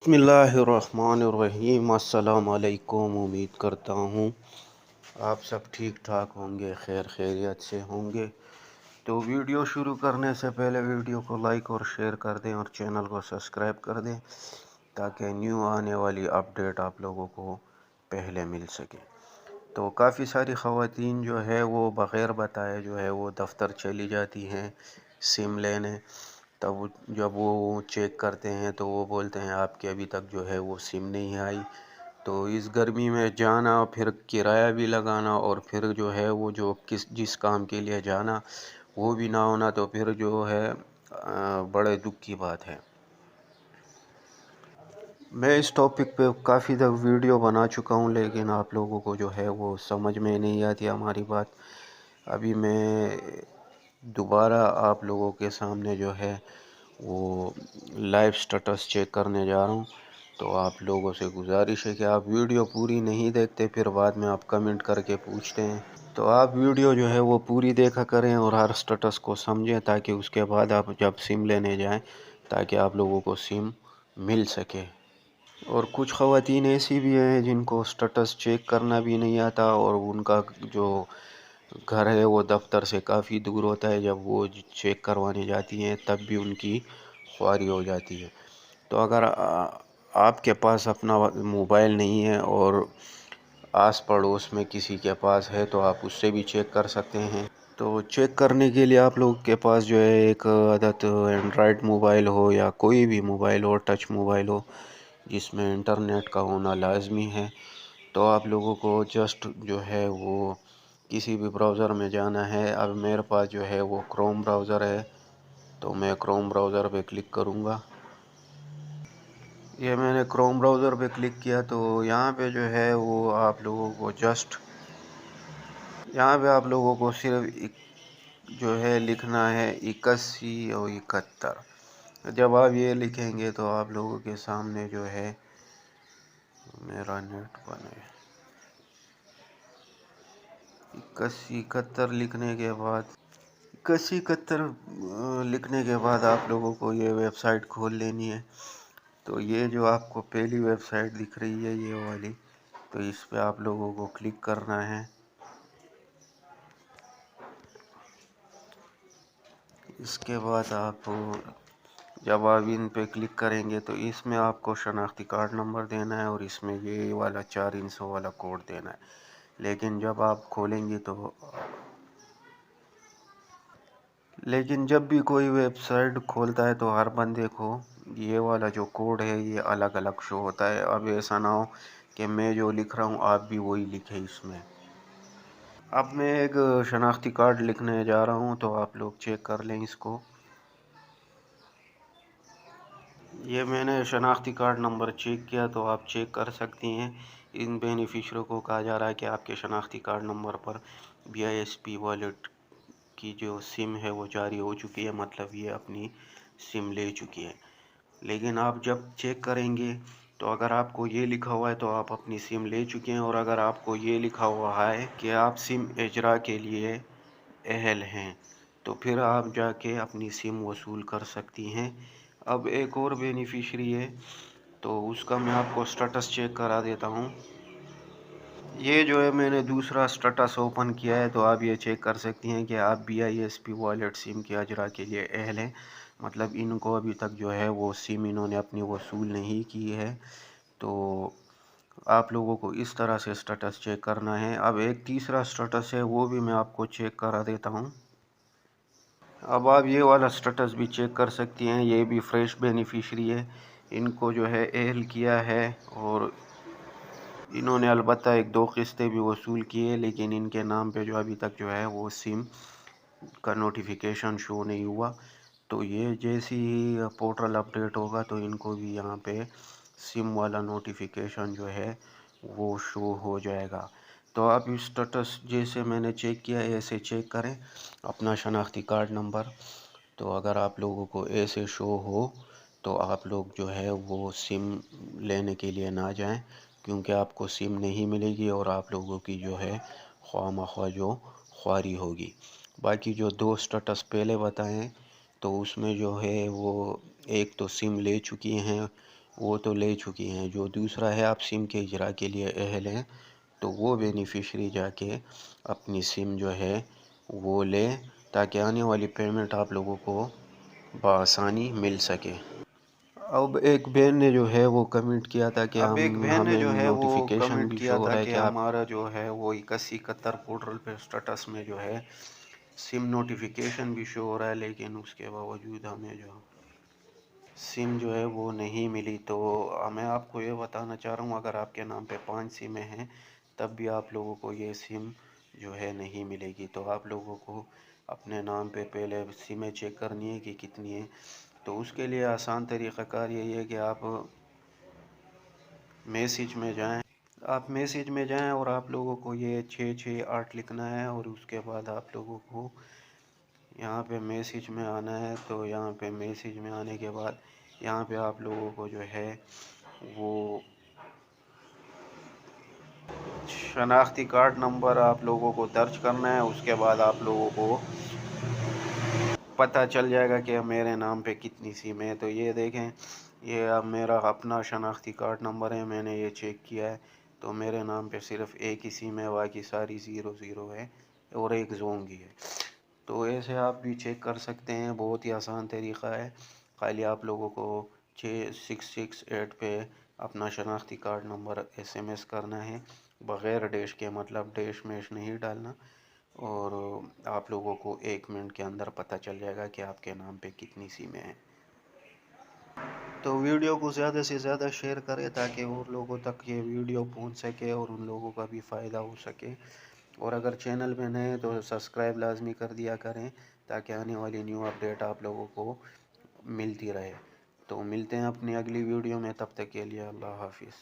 बस्मिल्लाहिर्रहमानिर्रहीम। अस्सलाम वालेकुम। उम्मीद करता हूँ आप सब ठीक ठाक होंगे, खैरियत से होंगे। तो वीडियो शुरू करने से पहले वीडियो को लाइक और शेयर कर दें और चैनल को सब्सक्राइब कर दें ताकि न्यू आने वाली अपडेट आप लोगों को पहले मिल सके। तो काफ़ी सारी ख़वातीन जो है वो बग़ैर बताए जो है वो दफ़्तर चली जाती हैं सिम लेने। तब जब वो चेक करते हैं तो वो बोलते हैं आपके अभी तक जो है वो सिम नहीं आई। तो इस गर्मी में जाना, फिर किराया भी लगाना, और फिर जो है वो जो जिस काम के लिए जाना वो भी ना होना, तो फिर जो है बड़े दुख की बात है। मैं इस टॉपिक पे काफ़ी दफ़ा वीडियो बना चुका हूँ, लेकिन आप लोगों को जो है वो समझ में नहीं आती हमारी बात। अभी मैं दोबारा आप लोगों के सामने जो है वो लाइव स्टेटस चेक करने जा रहा हूँ। तो आप लोगों से गुजारिश है कि आप वीडियो पूरी नहीं देखते, फिर बाद में आप कमेंट करके पूछते हैं। तो आप वीडियो जो है वो पूरी देखा करें और हर स्टेटस को समझें, ताकि उसके बाद आप जब सिम लेने जाएं ताकि आप लोगों को सिम मिल सके। और कुछ ख़वातीन ऐसी भी हैं जिनको स्टेटस चेक करना भी नहीं आता, और उनका जो घर है वो दफ्तर से काफ़ी दूर होता है। जब वो चेक करवाने जाती हैं तब भी उनकी ख्वारी हो जाती है। तो अगर आपके पास अपना मोबाइल नहीं है और आस पड़ोस में किसी के पास है तो आप उससे भी चेक कर सकते हैं। तो चेक करने के लिए आप लोग के पास जो है एक आदत एंड्रॉयड मोबाइल हो या कोई भी मोबाइल हो, टच मोबाइल हो, जिसमें इंटरनेट का होना लाजमी है। तो आप लोगों को जस्ट जो है वो किसी भी ब्राउज़र में जाना है। अब मेरे पास जो है वो क्रोम ब्राउज़र है, तो मैं क्रोम ब्राउज़र पे क्लिक करूँगा। ये मैंने क्रोम ब्राउज़र पे क्लिक किया, तो यहाँ पे जो है वो आप लोगों को यहाँ पे आप लोगों को सिर्फ जो है लिखना है 81 और 71। जब आप ये लिखेंगे तो आप लोगों के सामने जो है मेरा नेट बने 81 लिखने के बाद 81 लिखने के बाद आप लोगों को ये वेबसाइट खोल लेनी है। तो ये जो आपको पहली वेबसाइट दिख रही है ये वाली, तो इस पे आप लोगों को क्लिक करना है। इसके बाद आप जब आप इन पे क्लिक करेंगे तो इसमें आपको शनाख्ती कार्ड नंबर देना है और इसमें ये वाला 4 वाला कोड देना है। लेकिन जब भी कोई वेबसाइट खोलता है तो हर बंदे को ये वाला जो कोड है ये अलग अलग शो होता है। अब ऐसा ना हो कि मैं जो लिख रहा हूँ आप भी वही लिखे इसमें। अब मैं एक शनाख्ती कार्ड लिखने जा रहा हूँ, तो आप लोग चेक कर लें इसको। ये मैंने शनाख्ती कार्ड नंबर चेक किया, तो आप चेक कर सकती हैं। इन बेनिफिशरी को कहा जा रहा है कि आपके शनाख्ती कार्ड नंबर पर BISP वॉलेट की जो सिम है वो जारी हो चुकी है, मतलब ये अपनी सिम ले चुकी है। लेकिन आप जब चेक करेंगे तो अगर आपको ये लिखा हुआ है तो आप अपनी सिम ले चुके हैं, और अगर आपको ये लिखा हुआ है कि आप सिम इजरा के लिए अहल हैं तो फिर आप जाके अपनी सिम वसूल कर सकती हैं। अब एक और बेनिफिशरी है, तो उसका मैं आपको स्टेटस चेक करा देता हूँ। ये जो है मैंने दूसरा स्टेटस ओपन किया है, तो आप ये चेक कर सकती हैं कि आप BISP वॉलेट सिम के अजरा के लिए अहल हैं, मतलब इनको अभी तक जो है वो सिम इन्होंने अपनी वसूल नहीं की है। तो आप लोगों को इस तरह से स्टेटस चेक करना है। अब एक तीसरा स्टेटस है, वो भी मैं आपको चेक करा देता हूँ। अब आप ये वाला स्टेटस भी चेक कर सकती हैं, ये भी फ्रेश बेनिफिशरी है। इनको जो है अहल किया है और इन्होंने अलबत्ता 1-2 किस्तें भी वसूल की है, लेकिन इनके नाम पे जो अभी तक जो है वो सिम का नोटिफिकेशन शो नहीं हुआ। तो ये जैसी ही पोर्टल अपडेट होगा तो इनको भी यहाँ पे सिम वाला नोटिफिकेशन जो है वो शो हो जाएगा। तो आप इस स्टेटस जैसे मैंने चेक किया ऐसे चेक करें अपना शनाख्ती कार्ड नंबर। तो अगर आप लोगों को ऐसे शो हो तो आप लोग जो है वो सिम लेने के लिए ना जाएं, क्योंकि आपको सिम नहीं मिलेगी और आप लोगों की जो है ख्वामख्वा जो ख्वारी होगी। बाकी जो 2 स्टेटस पहले बताएं तो उसमें जो है वो एक तो सिम ले चुकी हैं وہ تو لے چکی ہیں. جو دوسرا ہے آپ سم کے اجرا کے لیے اہل ہیں تو وہ بینیفیشری جا کے اپنی سم جو ہے وہ لے تاکہ آنے والی پیمنٹ آپ لوگوں کو بآسانی مل سکے. اب ایک بہن نے جو ہے وہ کمنٹ کیا تھا کہ ہمیں نوٹیفیکیشن بھی شو ہو رہا ہے کہ ہمارا جو ہے وہ 8171 پورٹل پہ سٹیٹس میں جو ہے سم نوٹیفیکیشن بھی شو ہو رہا ہے، لیکن اس کے باوجود ہمیں جو سم جو ہے وہ نہیں ملی. تو میں آپ کو یہ بتانا چاہ رہا ہوں اگر آپ کے نام پہ 5 سمیں ہیں تب بھی آپ لوگوں کو یہ سم جو ہے نہیں ملے گی. تو آپ لوگوں کو اپنے نام پہ پہلے سمیں چیک کرنی ہے کہ کتنی ہیں. تو اس کے لیے آسان طریقہ کار یہی ہے کہ آپ میسیج میں جائیں اور آپ لوگوں کو یہ 668 لکھنا ہے اور اس کے بعد آپ لوگوں کو یہاں پہ میسیج میں آنا ہے. تو یہاں پہ میسیج میں آنے کے بعد یہاں پہ آپ لوگوں کو جو ہے وہ شناختی کارڈ نمبر آپ لوگوں کو درج کرنا ہے. اس کے بعد آپ لوگوں کو پتہ چل جائے گا کہ میرے نام پہ کتنی سم ہے. تو یہ دیکھیں یہ اب میرا اپنا شناختی کارڈ نمبر ہے، میں نے یہ چیک کیا ہے تو میرے نام پہ صرف ایک ہی سم ہے، باقی ساری 00 ہے اور ایک زونگی ہے. تو ایسے آپ بھی چیک کر سکتے ہیں، بہت ہی آسان طریقہ ہے. خالی آپ لوگوں کو 6668 پہ اپنا شناختی کارڈ نمبر SMS کرنا ہے بغیر ڈیش کے، مطلب ڈیش میش نہیں ڈالنا، اور آپ لوگوں کو 1 منٹ کے اندر پتہ چل جائے گا کہ آپ کے نام پہ کتنی سمیں ہیں. تو ویڈیو کو زیادہ سے زیادہ شیئر کریں تاکہ اور لوگوں تک یہ ویڈیو پہنچ سکے اور ان لوگوں کا بھی فائدہ ہو سکے. اور اگر چینل پہ نئے تو سبسکرائب لازمی کر دیا کریں تاکہ آنے والی نیو اپڈیٹ آپ لوگوں کو ملتی رہے. تو ملتے ہیں اپنی اگلی ویڈیو میں، تب تک کے لیے اللہ حافظ.